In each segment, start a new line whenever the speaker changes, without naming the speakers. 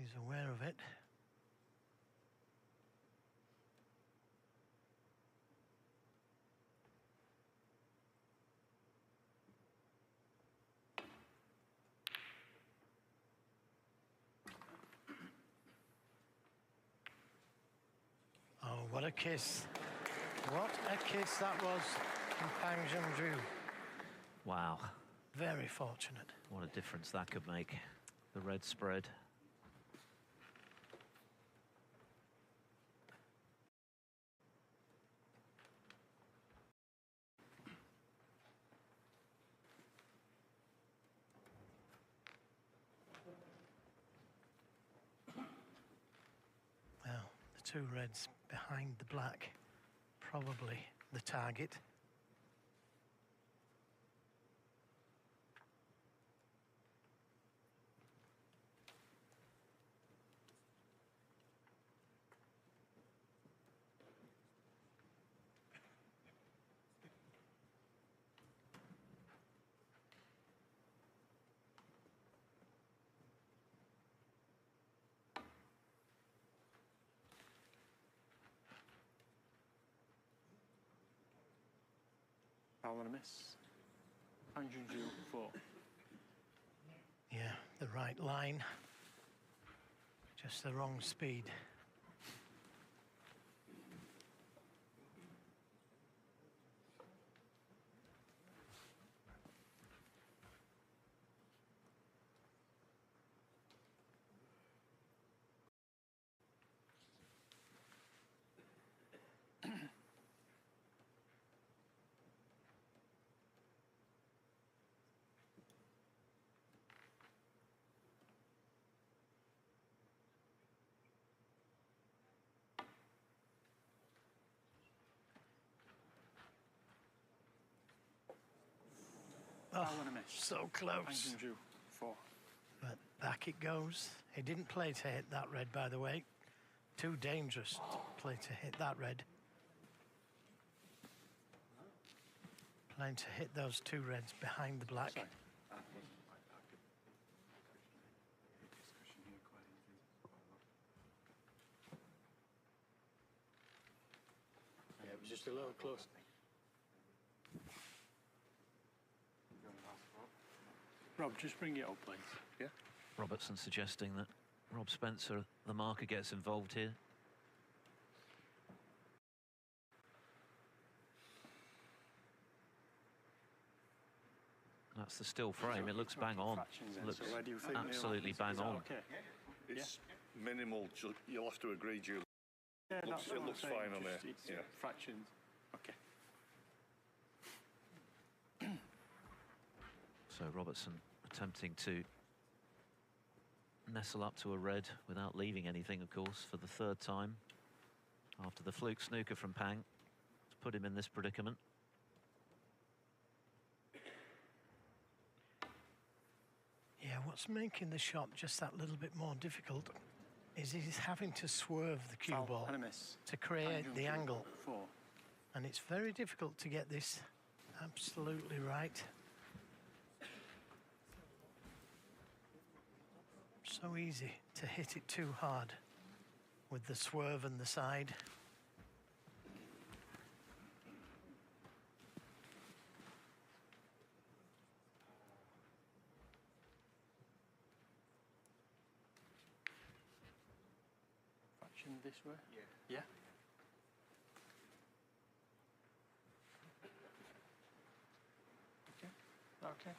He's aware of it. Oh, what a kiss. What a kiss that was from Pang Junju.
Wow.
Very fortunate.
What a difference that could make. The red spread.
Well, the two reds behind the black, probably the target.
Foul and a miss. Pang Junju 4.
Yeah, the right line. Just the wrong speed.
Foul and a miss.
So
Pang
close.
Junju 4.
But back it goes. He didn't play to hit that red, by the way. Too dangerous to play to hit that red. Playing to hit those two reds behind the black.
Sorry. Yeah, it was just a little close. Rob, just bring it up, please. Yeah.
Robertson suggesting that Rob Spencer, the marker, gets involved here. That's the still frame. It looks bang on. It looks absolutely bang on.
Okay.
It's minimal. You'll have to agree, Julie.
Yeah,
It
that's what I'm
looks
saying,
fine on
just
there.
it's
Yeah.
fractions. Okay.
So Robertson attempting to nestle up to a red without leaving anything, of course, for the third time after the fluke snooker from Pang to put him in this predicament.
Yeah, what's making the shot just that little bit more difficult is he's having to swerve the cue
Foul
ball
and a miss.
to create
Pang
the
Junju
angle.
4.
And it's very difficult to get this absolutely right. So easy to hit it too hard with the swerve and the side.
Fraction this way?
Yeah.
Yeah? Okay. Okay.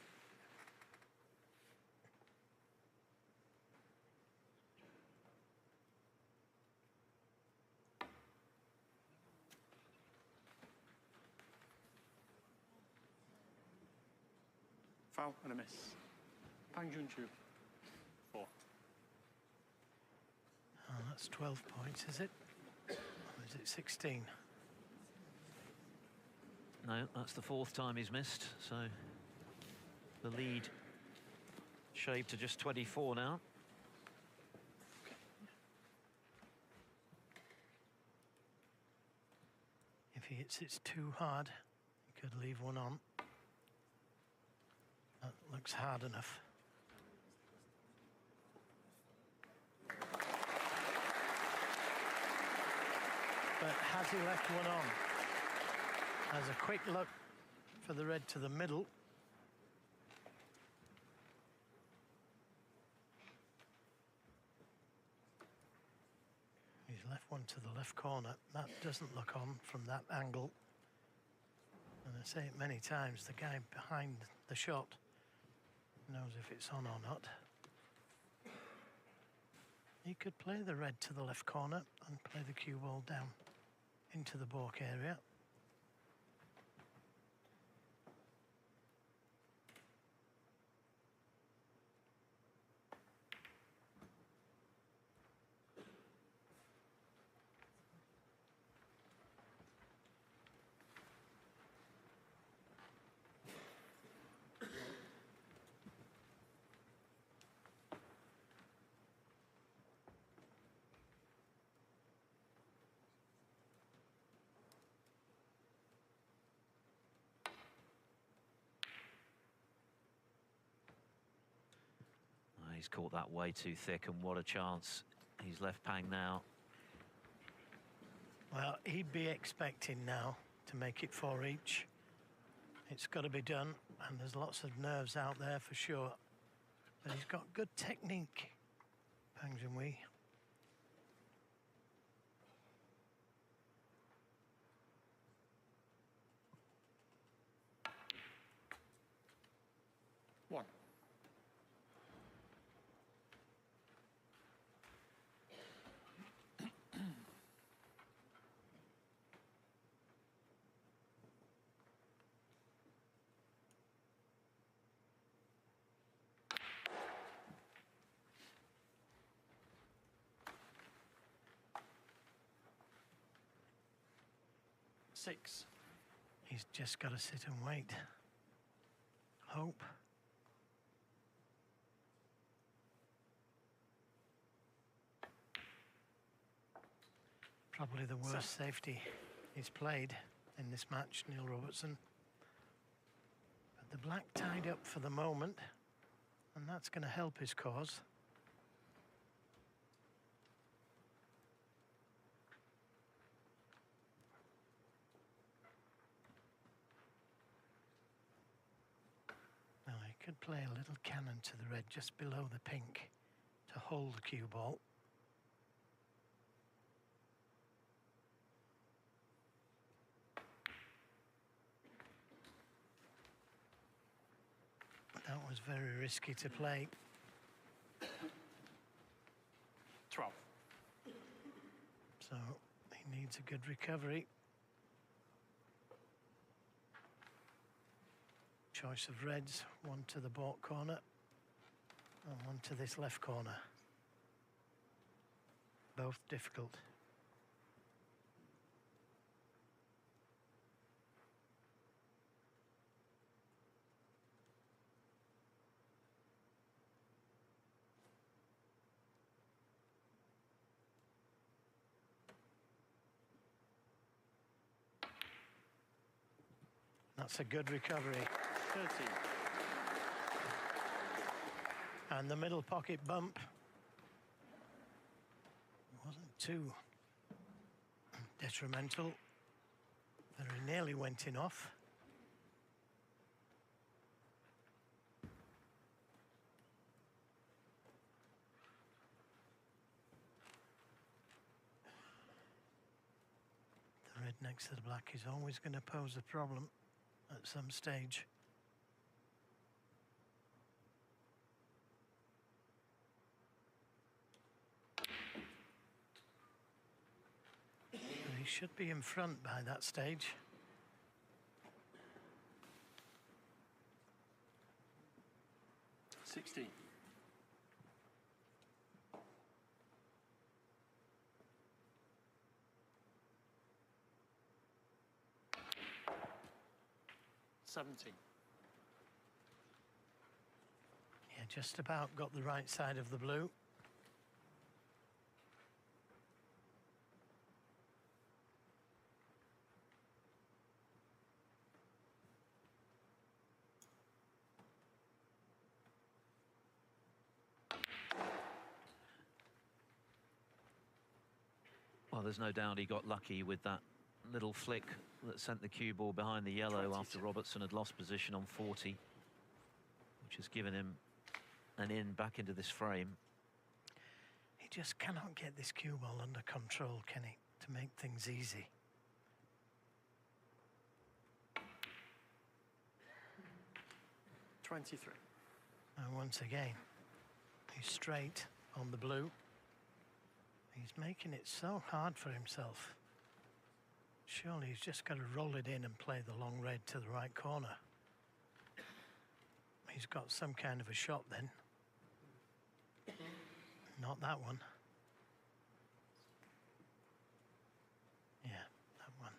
Foul and a miss. Pang Junju 4.
Oh, that's 12 points, is it? Or is it 16?
No, that's the fourth time he's missed, so the lead shaved to just 24 now.
If he hits it too hard, he could leave one on. That looks hard enough. but has he left one on? Has a quick look for the red to the middle. He's left one to the left corner. That doesn't look on from that angle. And I say it many times, the guy behind the shot knows if it's on or not. He could play the red to the left corner and play the cue ball down into the balk area.
He's caught that way too thick, and what a chance he's left Pang now.
Well, he'd be expecting now to make it 4 each. It's got to be done, and there's lots of nerves out there for sure. But he's got good technique, Pang Junhui.
One. Six.
He's just got to sit and wait. Hope. Probably the worst safety he's played in this match, Neil Robertson. But the black tied up for the moment, and that's going to help his cause. Now he could play a little cannon to the red just below the pink to hold the cue ball. That was very risky to play.
12.
So he needs a good recovery. Choice of reds, one to the balk corner and one to this left corner. Both difficult. That's a good recovery.
13.
And the middle pocket bump wasn't too detrimental. Very nearly went in off. The red next to the black is always going to pose a problem at some stage. He should be in front by that stage.
Sixteen. Seventeen.
Yeah, just about got the right side of the blue.
Well, there's no doubt he got lucky with that little flick that sent the cue ball behind the yellow after Robertson had lost position on 40, which has given him an in back into this frame.
He just cannot get this cue ball under control, can he, to make things easy.
.23.
And once again, he's straight on the blue. He's making it so hard for himself. Surely he's just got to roll it in and play the long red to the right corner. He's got some kind of a shot then. Not that one. Yeah, that one.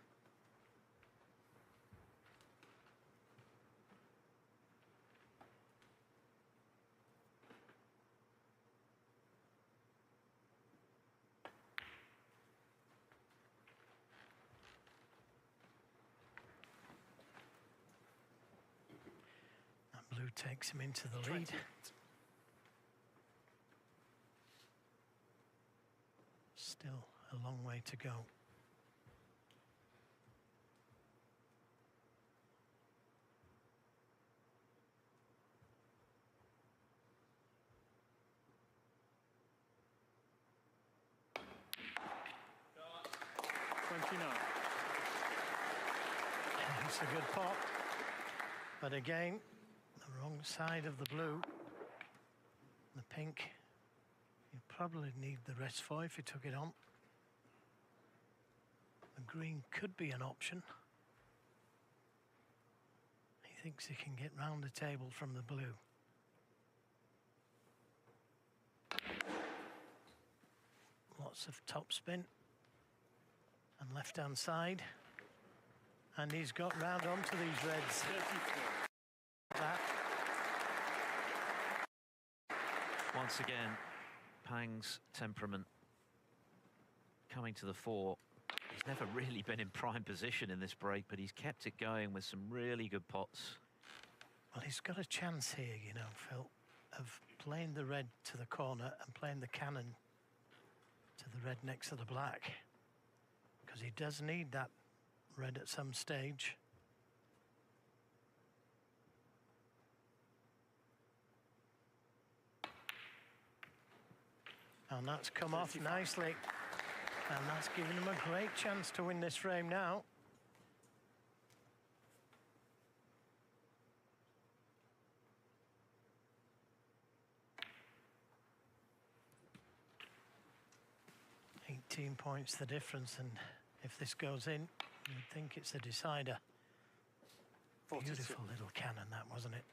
That blue takes him into the lead.
28.
Still a long way to go. It's a good pot, but again, the wrong side of the blue. The pink, you probably need the rest for if you took it on. The green could be an option. He thinks he can get round the table from the blue. Lots of topspin and left-hand side. And he's got round onto these reds. That.
Once again, Pang's temperament coming to the fore. He's never really been in prime position in this break, but he's kept it going with some really good pots.
Well, he's got a chance here, you know, Phil, of playing the red to the corner and playing the cannon to the red next to the black. Because he does need that red at some stage. And that's come off nicely. And that's given him a great chance to win this frame now. $18 points the difference, and if this goes in, you'd think it's a decider.
42.
Beautiful little cannon, that, wasn't it?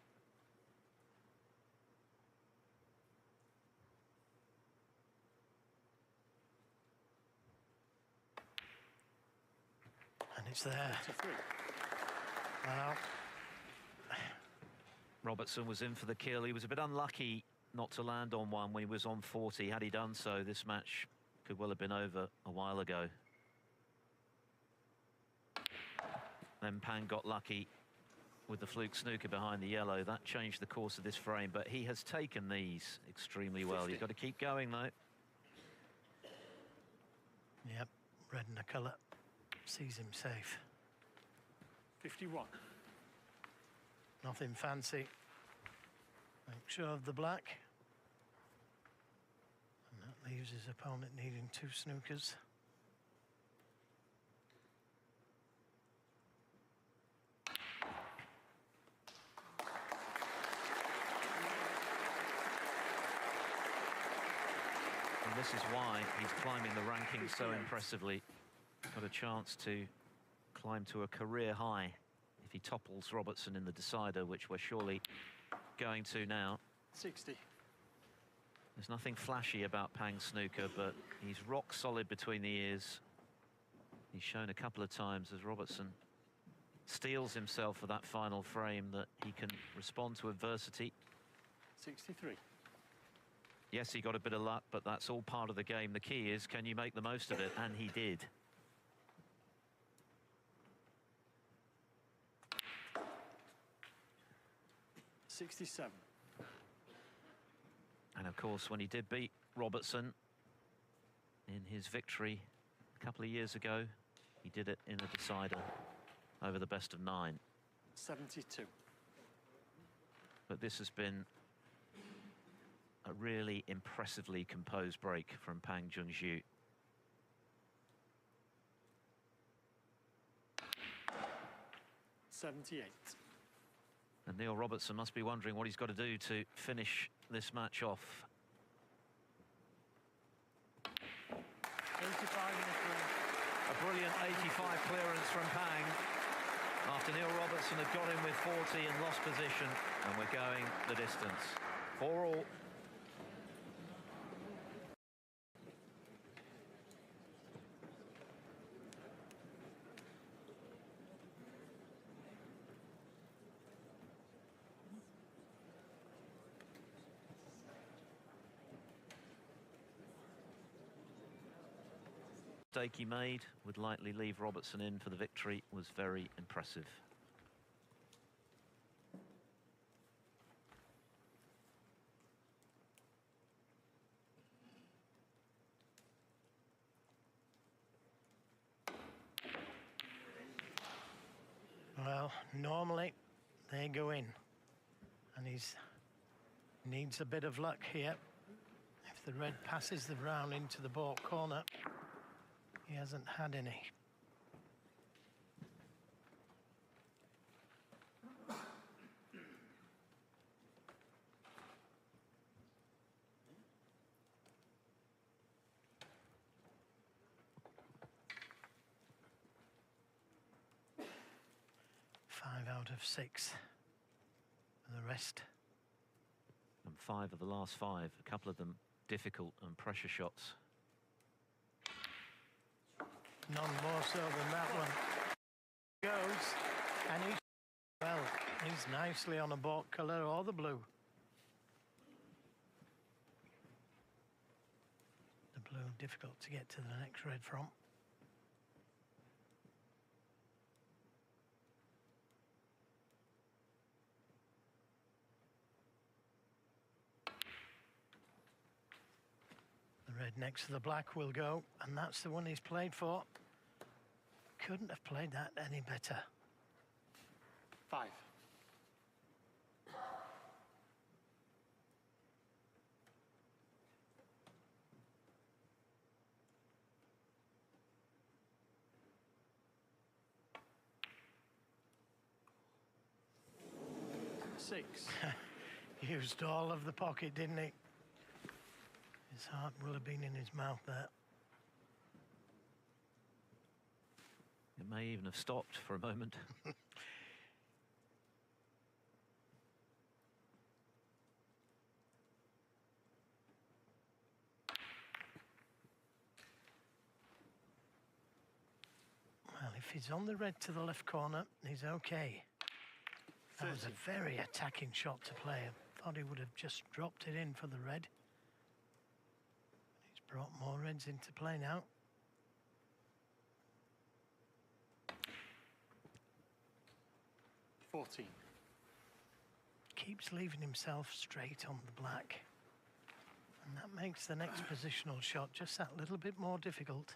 And it's there.
43.
Wow.
Robertson was in for the kill. He was a bit unlucky not to land on one when he was on 40. Had he done so, this match could well have been over a while ago. Then Pang got lucky with the fluke snooker behind the yellow. That changed the course of this frame, but he has taken these extremely well.
50.
You've got to keep going, though.
Yep, red in the colour sees him safe.
51.
Nothing fancy. Make sure of the black. And that leaves his opponent needing 2 snookers.
And this is why he's climbing the rankings so impressively. Got a chance to climb to a career high if he topples Robertson in the decider, which we're surely going to now.
60.
There's nothing flashy about Pang snooker, but he's rock solid between the ears. He's shown a couple of times as Robertson steels himself for that final frame that he can respond to adversity.
63.
Yes, he got a bit of luck, but that's all part of the game. The key is, can you make the most of it? And he did.
$67.
And of course, when he did beat Robertson in his victory a A couple of years ago, he did it in a decider over the best of 9.
72.
But this has been a really impressively composed break from Pang Junxu. And Neil Robertson must be wondering what he's got to do to finish this match off.
85 in the clear.
A brilliant 85 clearance from Pang after Neil Robertson had got in with 40 and lost position, and we're going the distance. 4-all. Mistake he made would likely leave Robertson in for the victory was very impressive.
Well, normally they go in, and he's needs a bit of luck here. If the red passes the brown into the baulk corner, he hasn't had any. Five out of 6 for the rest.
And 5 of the last 5, a couple of them difficult and pressure shots.
None more so than that one. Goes, and he's nicely on a baulk colour or the blue. The blue difficult to get to the next red from. The red next to the black will go, and that's the one he's played for. Couldn't have played that any better.
5. Six.
Used all of the pocket, didn't he? His heart will have been in his mouth there.
It may even have stopped for a moment.
Well, if he's on the red to the left corner, he's okay. That was a very attacking shot to play. I thought he would have just dropped it in for the red. He's brought more reds into play now. Keeps leaving himself straight on the black. And that makes the next positional shot just that little bit more difficult.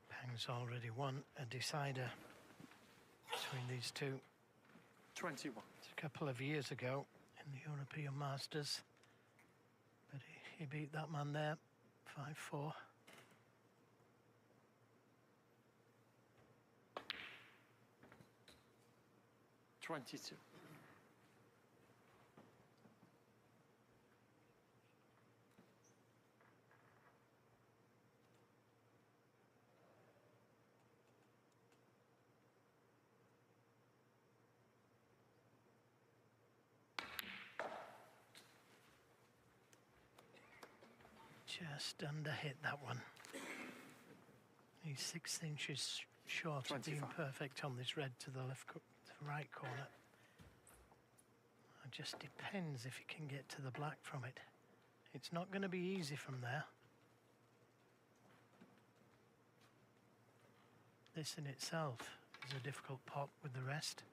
Pang's already won a decider between these two.
21.
A couple of years ago in the European Masters, but he beat that man there 5-4. Just under hit that one. He's 6 inches short of being perfect on this red to the right corner. It just depends if he can get to the black from it. It's not going to be easy from there. this in itself is a difficult pot with the rest.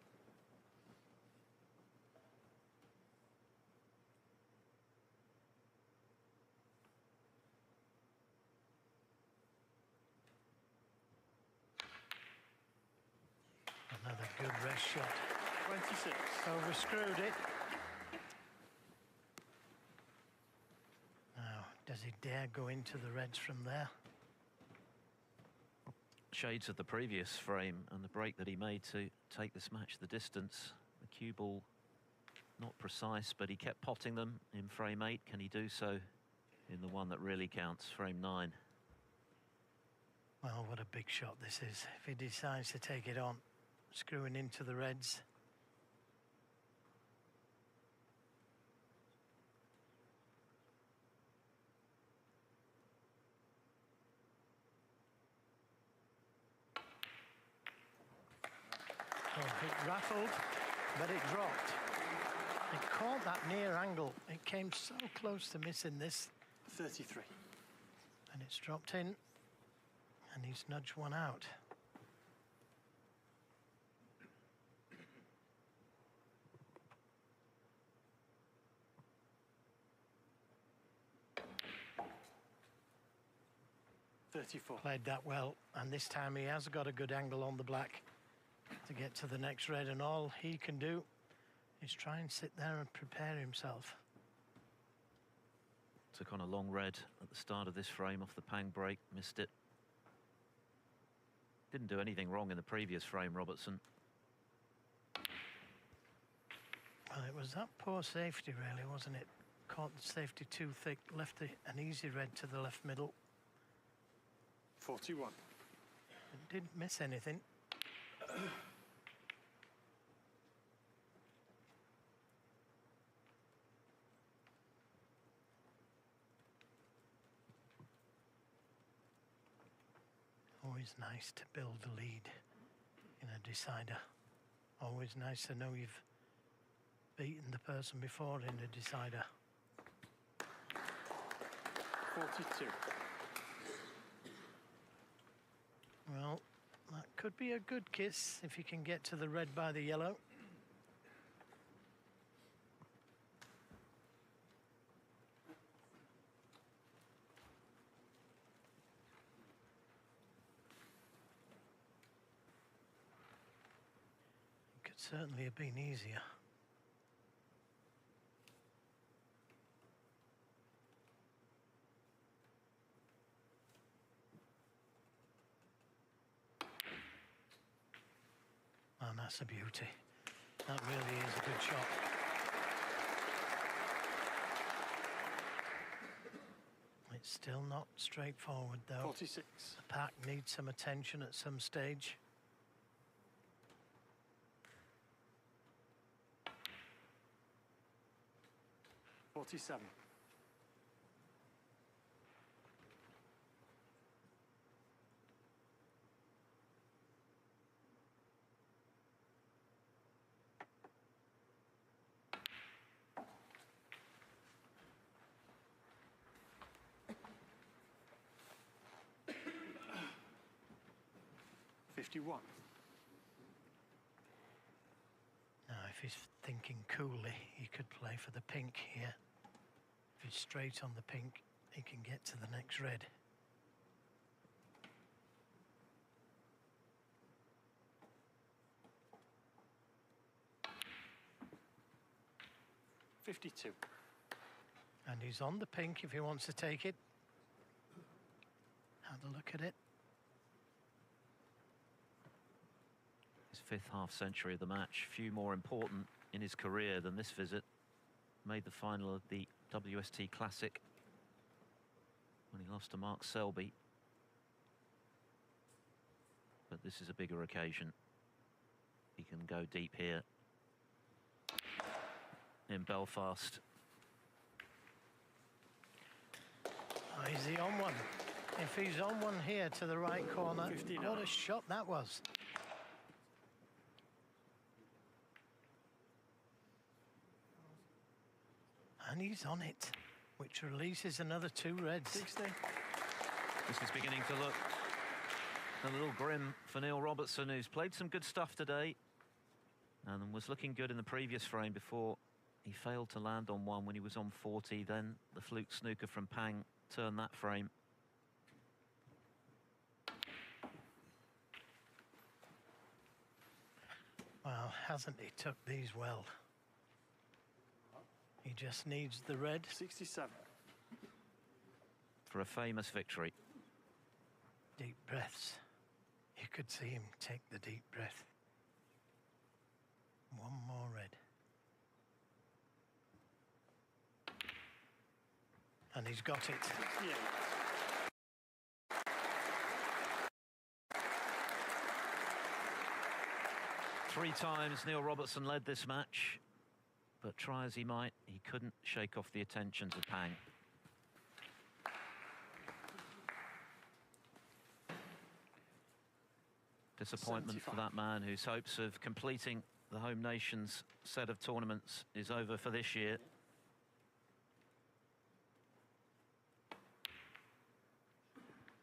Another good rest shot.
26.
Overscrewed it. Now, does he dare go into the reds from there?
Shades of the previous frame and the break that he made to take this match the distance. The cue ball not precise, but he kept potting them in frame 8. Can he do so in the one that really counts, frame 9?
Well, what a big shot this is. If he decides to take it on, screwing into the reds. Oh, it rattled, but it dropped. It caught that near angle. It came so close to missing this.
33.
And it's dropped in, and he's nudged one out. Played that well, and this time he has got a good angle on the black to get to the next red, and all he can do is try and sit there and prepare himself.
Took on a long red at the start of this frame off the Pang break, missed it. Didn't do anything wrong in the previous frame, Robertson.
Well, it was that poor safety, really, wasn't it? Caught the safety too thick, left an easy red to the left middle.
41.
It didn't miss anything. Always nice to build a lead in a decider. Always nice to know you've beaten the person before in a decider.
42.
Well, that could be a good kiss if you can get to the red by the yellow. It could certainly have been easier. And that's a beauty. That really is a good shot. It's still not straightforward, though.
46.
The pack needs some attention at some stage.
$47. $51.
Now, if he's thinking coolly, he could play for the pink here. If he's straight on the pink, he can get to the next red.
$52.
And he's on the pink if he wants to take it. Have a look at it.
His 5th half century of the match, few more important in his career than this visit. Made the final of the WST Classic when he lost to Mark Selby. But this is a bigger occasion. He can go deep here in Belfast.
Oh, is he on one? If he's on one here to the right corner,
59.
what a shot that was. And he's on it, which releases another 2 reds.
60.
This is beginning to look A little grim for Neil Robertson, who's played some good stuff today and was looking good in the previous frame before he failed to land on one when he was on 40. Then the fluke snooker from Pang turned that frame.
Well, hasn't he took these well? He just needs the red.
67.
For a famous victory.
Deep breaths. You could see him take the deep breath. One more red. And he's got it.
68.
Three times Neil Robertson led this match, but try as he might, he couldn't shake off the attentions of Pang. Disappointment
75.
for that man whose hopes of completing the home nation's set of tournaments is over for this year.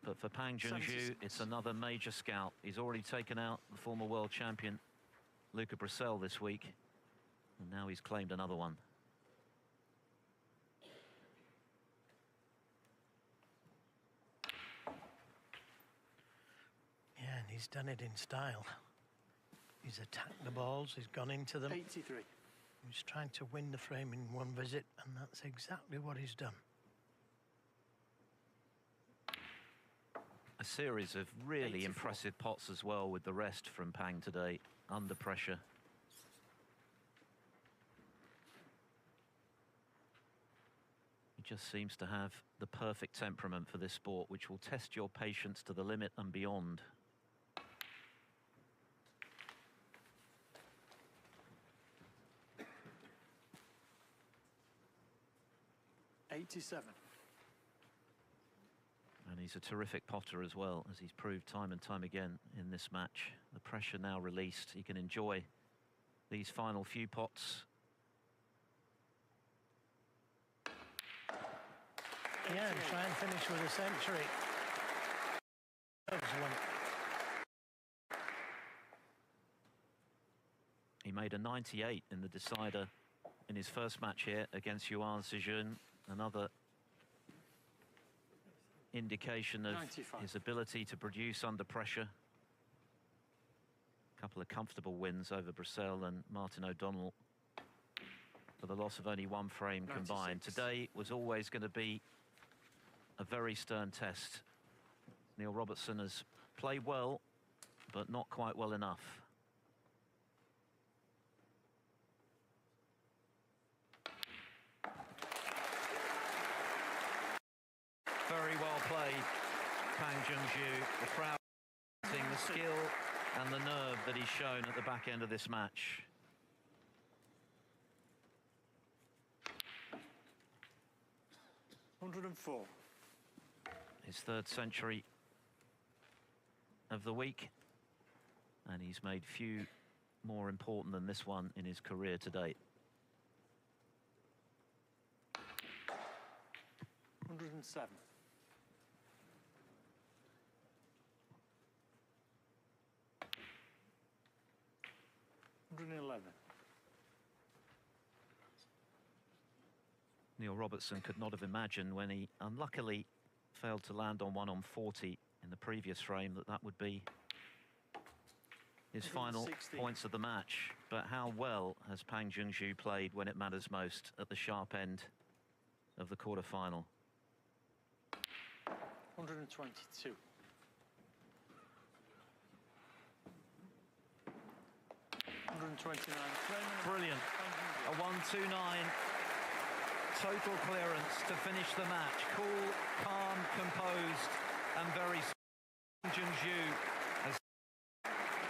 But for Pang Junju,
76.
it's another major scalp. He's already taken out the former world champion Luca Brissell this week, and now he's claimed another one.
Yeah, and he's done it in style. He's attacked the balls, he's gone into them.
83.
He's trying to win the frame in one visit, and that's exactly what he's done.
A series of really
84.
impressive pots as well, with the rest from Pang today, under pressure. He just seems to have the perfect temperament for this sport, which will test your patience to the limit and beyond.
'87.
And he's a terrific potter as well, as he's proved time and time again in this match. The pressure now released. He can enjoy these final few pots.
Yeah, and try and finish with a century. That was one.
He made a 98 in the decider in his first match here against Yuan Sejun. Another indication of
95.
his ability to produce under pressure. A couple of comfortable wins over Brissell and Martin O'Donnell for the loss of only one frame
96.
combined. Today was always going to be a very stern test. Neil Robertson has played well, but not quite well enough. Very well played, Pang Junju. The crowd seeing the skill and the nerve that he's shown at the back end of this match.
'104.
His third century of the week, and he's made few more important than this one in his career to date.
107. 111.
Neil Robertson could not have imagined, when he unluckily failed to land on one on 40 in the previous frame, that that would be his final
116. points
points of the match. But how well has Pang Junju played when it matters most at the sharp end of the quarter-final?
122. 129.
Brilliant. A 1-2-9. Total clearance to finish the match. Cool, calm, composed, and very Junju, as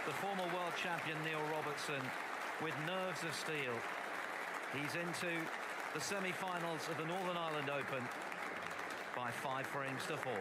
the former world champion Neil Robertson, with nerves of steel. He's into the semi-finals of the Northern Ireland Open by 5 frames to 4.